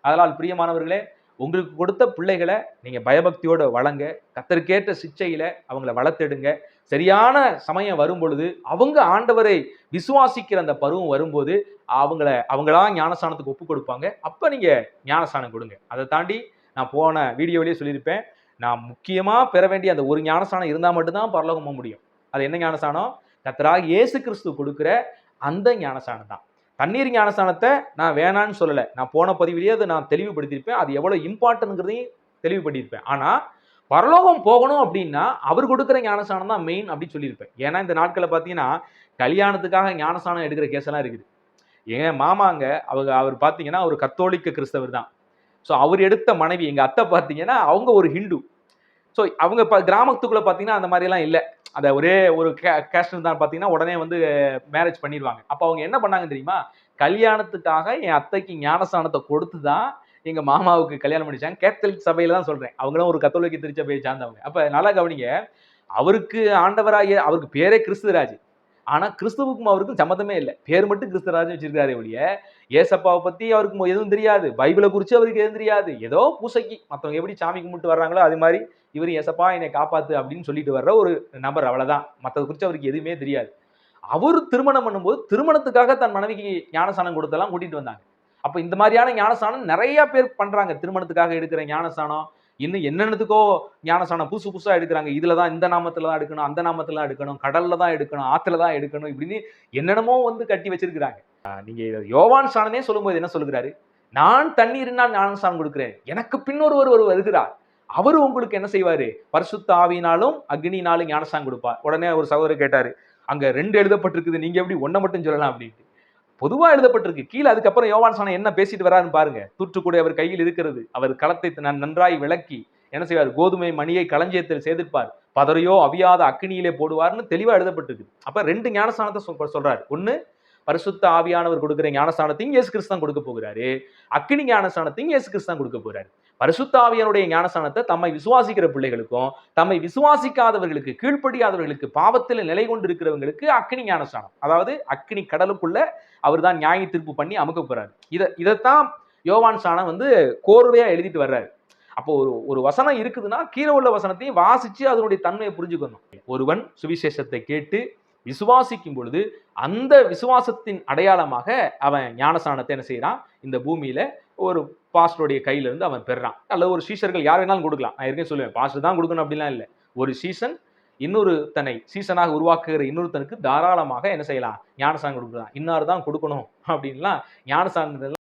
அதனால் பிரியமானவர்களே, உங்களுக்கு கொடுத்த பிள்ளைகளை நீங்க பயபக்தியோட வளங்க. கர்த்தருக்கேற்ற சிட்சையில அவங்கள வளர்த்தெடுங்க. சரியான சமயம் வரும்பொழுது அவங்க ஆண்டவரை விசுவாசிக்கிற அந்த பருவம் வரும்போது அவங்களா ஞானஸ்நானத்துக்கு ஒப்பு கொடுப்பாங்க. அப்ப நீங்க ஞானஸ்நானம் கொடுங்க. அதை தாண்டி நான் போன வீடியோவிலேயே சொல்லியிருப்பேன். நான் முக்கியமா பெற வேண்டிய அந்த ஒரு ஞானஸ்நானம் இருந்தா மட்டும்தான் பரலோகம் போக முடியும். அது என்ன ஞானஸ்நானம்? கர்த்தராகிய இயேசு கிறிஸ்து கொடுக்கிற அந்த ஞானஸ்நானம் தான். தண்ணீர் ஞானஸ்நானத்தை நான் வேணான்னு சொல்லலை. நான் போன பதிவிலேயே அதை நான் தெளிவுபடுத்தியிருப்பேன். அது எவ்வளவு இம்பார்ட்டன்ட்ங்கிறதையும் தெளிவுபடுத்தியிருப்பேன். ஆனா பரலோகம் போகணும் அப்படின்னா அவர் கொடுக்குற ஞானஸ்நானம் தான் மெயின் அப்படின்னு சொல்லியிருப்பேன். ஏன்னா இந்த நாட்களில் பார்த்தீங்கன்னா கல்யாணத்துக்காக ஞானஸ்நானம் எடுக்கிற கேஸ் எல்லாம் இருக்குது. என் மாமாங்க அவர் பார்த்தீங்கன்னா ஒரு கத்தோலிக்க கிறிஸ்தவர் தான். ஸோ அவர் எடுத்த மனைவி எங்க அத்தை பார்த்தீங்கன்னா அவங்க ஒரு ஹிந்து. ஸோ அவங்க கிராமத்துக்குள்ள பார்த்தீங்கன்னா அந்த மாதிரிலாம் இல்லை. அந்த ஒரே ஒரு கேஸ்ட் தான் பார்த்தீங்கன்னா உடனே வந்து மேரேஜ் பண்ணிடுவாங்க. அப்போ அவங்க என்ன பண்ணாங்க தெரியுமா? கல்யாணத்துக்காக என் அத்தைக்கு ஞானஸ்நானத்தை கொடுத்து தான் எங்க மாமாவுக்கு கல்யாணம் பண்ணிச்சாங்க. கேத்தலிக் சபையில தான் சொல்றேன். அவங்களும் ஒரு கத்தோலிக்க திருச்சபையை சார்ந்தவங்க. அப்ப நல்லா கவனிங்க. அவருக்கு ஆண்டவராகிய அவருக்கு பேரே கிறிஸ்துராஜ். ஆனா கிறிஸ்துவுக்கும் அவருக்கும் சம்மந்தமே இல்லை. பேர் மட்டும் கிறிஸ்துராஜ் வச்சிருக்காரு ஒழிய ஏசப்பாவை பத்தி அவருக்கு எதுவும் தெரியாது. பைபிளை குறித்து அவருக்கு எதுவும் தெரியாது. ஏதோ பூசைக்கு மற்றவங்க எப்படி சாமி கும்பிட்டு வர்றாங்களோ அது மாதிரி இவர் ஏசப்பா என்னை காப்பாத்து அப்படின்னு சொல்லிட்டு வர்ற ஒரு நபர், அவ்வளவுதான். மற்றதை குறித்து அவருக்கு எதுவுமே தெரியாது. அவர் திருமணம் பண்ணும்போது திருமணத்துக்காக தன் மனைவிக்கு ஞானஸ்நானம் கொடுத்தெல்லாம் கூட்டிட்டு வந்தாங்க. அப்ப இந்த மாதிரியான ஞானஸ்நானம் நிறைய பேர் பண்றாங்க. திருமணத்துக்காக எடுக்கிற ஞானஸ்நானம், இன்னும் என்னென்னத்துக்கோ ஞானஸ்நானம் புதுசு புதுசா எடுக்கிறாங்க. இதுலதான் இந்த நாமத்துல தான் எடுக்கணும், அந்த நாமத்துல தான் எடுக்கணும், கடல்ல தான் எடுக்கணும், ஆத்துல தான் எடுக்கணும், இப்படின்னு என்னென்னமோ வந்து கட்டி வச்சிருக்கிறாங்க. நீங்க யோவான் ஸ்நானனே சொல்லும்போது என்ன சொல்லுகிறாரு? நான் தண்ணீரினால் ஞானஸ்நானம் கொடுக்கிறேன், எனக்கு பின்னொரு ஒருவர் வருகிறார், அவரு உங்களுக்கு என்ன செய்வாரு? பரிசுத்த ஆவியினாலும் அக்னியினாலும் ஞானஸ்நானம் கொடுப்பார். உடனே ஒரு சகோதரர் கேட்டாரு, அங்க 2 எழுதப்பட்டிருக்குது, நீங்க எப்படி 1 மட்டும் சொல்லலாம் அப்படின்ட்டு. பொதுவா எழுதப்பட்டிருக்கு. கீழே அதுக்கப்புறம் யோவான் ஸ்நானன் என்ன பேசிட்டு வராருன்னு பாருங்க. தூற்றுக்குடை அவர் கையில் இருக்கிறது, அவர் களத்தை நன்றாய் விளக்கி என்ன செய்வார்? கோதுமை மணியை களஞ்சியத்தில் சேதிர்ப்பார், பதறையோ அவியாத அக்கினியிலே போடுவார்னு தெளிவா எழுதப்பட்டிருக்கு. அப்ப 2 ஞானஸ்நானத்தை சொல்றாரு. ஒண்ணு பரிசுத்த ஆவியானவர் கொடுக்கிற ஞானஸ்நானத்தையும் இயேசு கிறிஸ்து தான் கொடுக்க போகிறாரு. அக்கினி ஞானஸ்நானத்தையும் இயேசு கிறிஸ்து தான் கொடுக்க போறாரு. பரிசுத்த ஆவியானுடைய ஞானஸ்நானத்தை தம்மை விசுவாசிக்கிற பிள்ளைகளுக்கும் தம்மை விசுவாசிக்காதவர்களுக்கு, கீழ்ப்படியாதவர்களுக்கு, பாவத்தில் நிலை கொண்டு இருக்கிறவங்களுக்கு அக்கினி ஞானஸ்நானம், அதாவது அக்கினி கடலுக்குள்ள அவர் தான் நியாய தீர்ப்பு பண்ணி அமுக்க போறாரு. இதைத்தான் யோவான் ஸ்நானன் வந்து கோர்வையா எழுதிட்டு வர்றாரு. அப்போ ஒரு வசனம் இருக்குதுன்னா கீழே உள்ள வசனத்தையும் வாசிச்சு அதனுடைய தன்மையை புரிஞ்சுக்கணும். ஒருவன் சுவிசேஷத்தை கேட்டு விசுவாசிக்கும் பொழுது அந்த விசுவாசத்தின் அடையாளமாக அவன் ஞானஸ்நானத்தை என்ன செய்யறான்? இந்த பூமியில ஒரு பாஸ்டருடைய கையில இருந்து அவன் பெறான். அல்லது ஒரு சீஷர்கள் யார் வேணாலும் கொடுக்கலாம். நான் ஏற்கனவே சொல்லுவேன், பாஸ்டர் தான் கொடுக்கணும் அப்படிலாம் இல்லை. ஒரு சீசன் இன்னொருத்தனை சீசனாக உருவாக்குகிற இன்னொருத்தனுக்கு தாராளமாக என்ன செய்யலாம்? ஞானஸ்நானம் கொடுக்கலாம். இன்னார் தான் கொடுக்கணும் அப்படின்லாம் ஞானஸ்நானம்